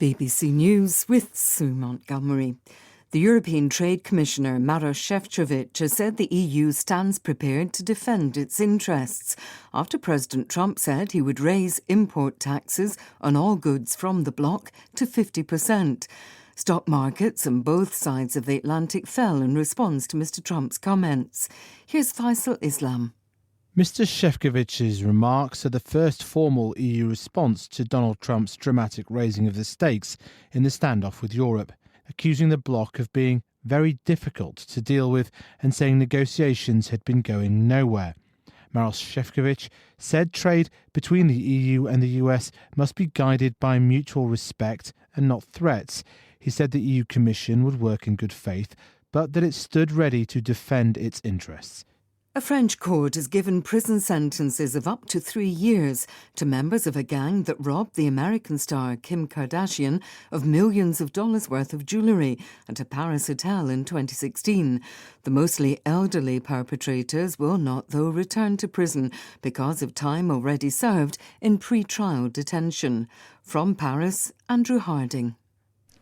BBC News with Sue Montgomery. The European Trade Commissioner Maroš Šefčovič has said the EU stands prepared to defend its interests after President Trump said he would raise import taxes on all goods from the bloc to 50%. Stock markets on both sides of the Atlantic fell in response to Mr Trump's comments. Here's Faisal Islam. Mr Šefčovič's remarks are the first formal EU response to Donald Trump's dramatic raising of the stakes in the standoff with Europe, accusing the bloc of being very difficult to deal with and saying negotiations had been going nowhere. Maroš Šefčovič said trade between the EU and the US must be guided by mutual respect and not threats. He said the EU Commission would work in good faith, but that it stood ready to defend its interests. A French court has given prison sentences of up to 3 years to members of a gang that robbed the American star Kim Kardashian of millions of dollars worth of jewellery at a Paris hotel in 2016. The mostly elderly perpetrators will not, though, return to prison because of time already served in pre-trial detention. From Paris, Andrew Harding.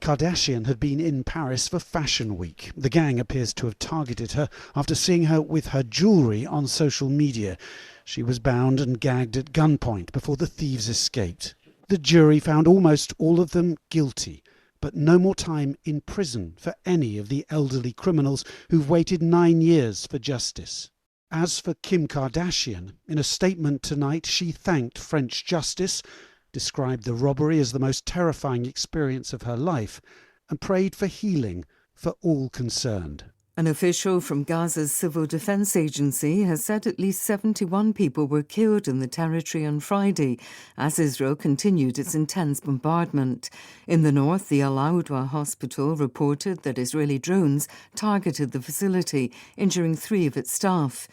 Kardashian had been in Paris for Fashion Week. The gang appears to have targeted her after seeing her with her jewellery on social media. She was bound and gagged at gunpoint before the thieves escaped. The jury found almost all of them guilty, but no more time in prison for any of the elderly criminals who've waited 9 years for justice. As for Kim Kardashian, in a statement tonight, she thanked French justice, described the robbery as the most terrifying experience of her life, and prayed for healing for all concerned. An official from Gaza's Civil Defence Agency has said at least 71 people were killed in the territory on Friday as Israel continued its intense bombardment. In the north, the Al-Awda hospital reported that Israeli drones targeted the facility, injuring 3 of its staff.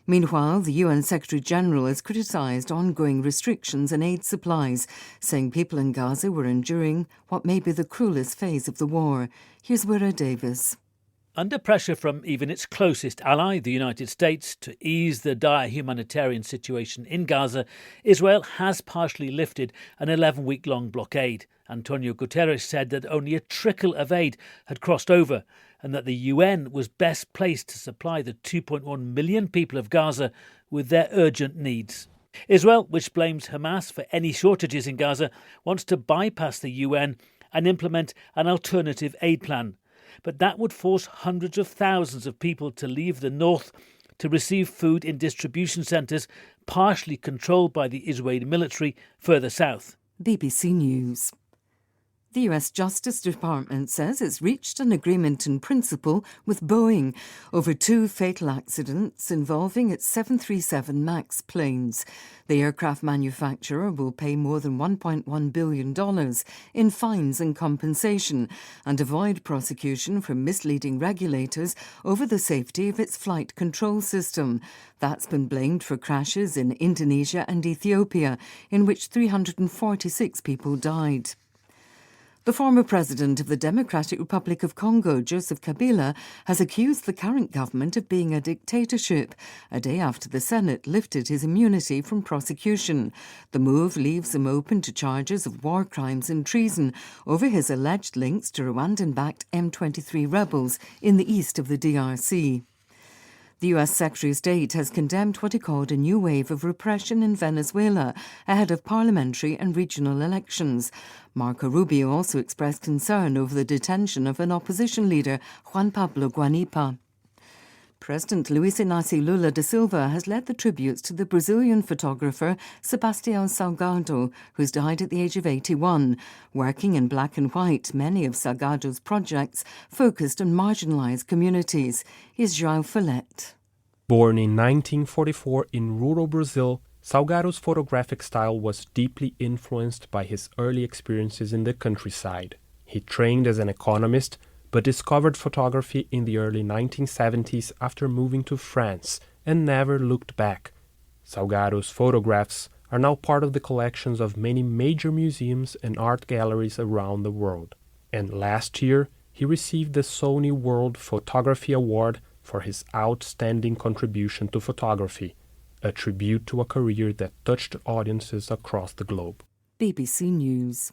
Meanwhile, the UN Secretary-General has criticised ongoing restrictions on aid supplies, saying people in Gaza were enduring what may be the cruelest phase of the war. Here's Wira Davis. Under pressure from even its closest ally, the United States, to ease the dire humanitarian situation in Gaza, Israel has partially lifted an 11-week-long blockade. Antonio Guterres said that only a trickle of aid had crossed over and that the UN was best placed to supply the 2.1 million people of Gaza with their urgent needs. Israel, which blames Hamas for any shortages in Gaza, wants to bypass the UN and implement an alternative aid plan. But that would force hundreds of thousands of people to leave the north to receive food in distribution centres partially controlled by the Israeli military further south. BBC News. The US Justice Department says it's reached an agreement in principle with Boeing over 2 fatal accidents involving its 737 MAX planes. The aircraft manufacturer will pay more than $1.1 billion in fines and compensation and avoid prosecution from misleading regulators over the safety of its flight control system. That's been blamed for crashes in Indonesia and Ethiopia, in which 346 people died. The former president of the Democratic Republic of Congo, Joseph Kabila, has accused the current government of being a dictatorship, a day after the Senate lifted his immunity from prosecution. The move leaves him open to charges of war crimes and treason over his alleged links to Rwandan-backed M23 rebels in the east of the DRC. The US Secretary of State has condemned what he called a new wave of repression in Venezuela ahead of parliamentary and regional elections. Marco Rubio also expressed concern over the detention of an opposition leader, Juan Pablo Guanipa. President Luiz Inácio Lula da Silva has led the tributes to the Brazilian photographer Sebastião Salgado, who's died at the age of 81. Working in black and white, many of Salgado's projects focused on marginalised communities. Here's João Follett. Born in 1944 in rural Brazil, Salgado's photographic style was deeply influenced by his early experiences in the countryside. He trained as an economist, but discovered photography in the early 1970s after moving to France and never looked back. Salgado's photographs are now part of the collections of many major museums and art galleries around the world. And last year, he received the Sony World Photography Award for his outstanding contribution to photography, a tribute to a career that touched audiences across the globe. BBC News.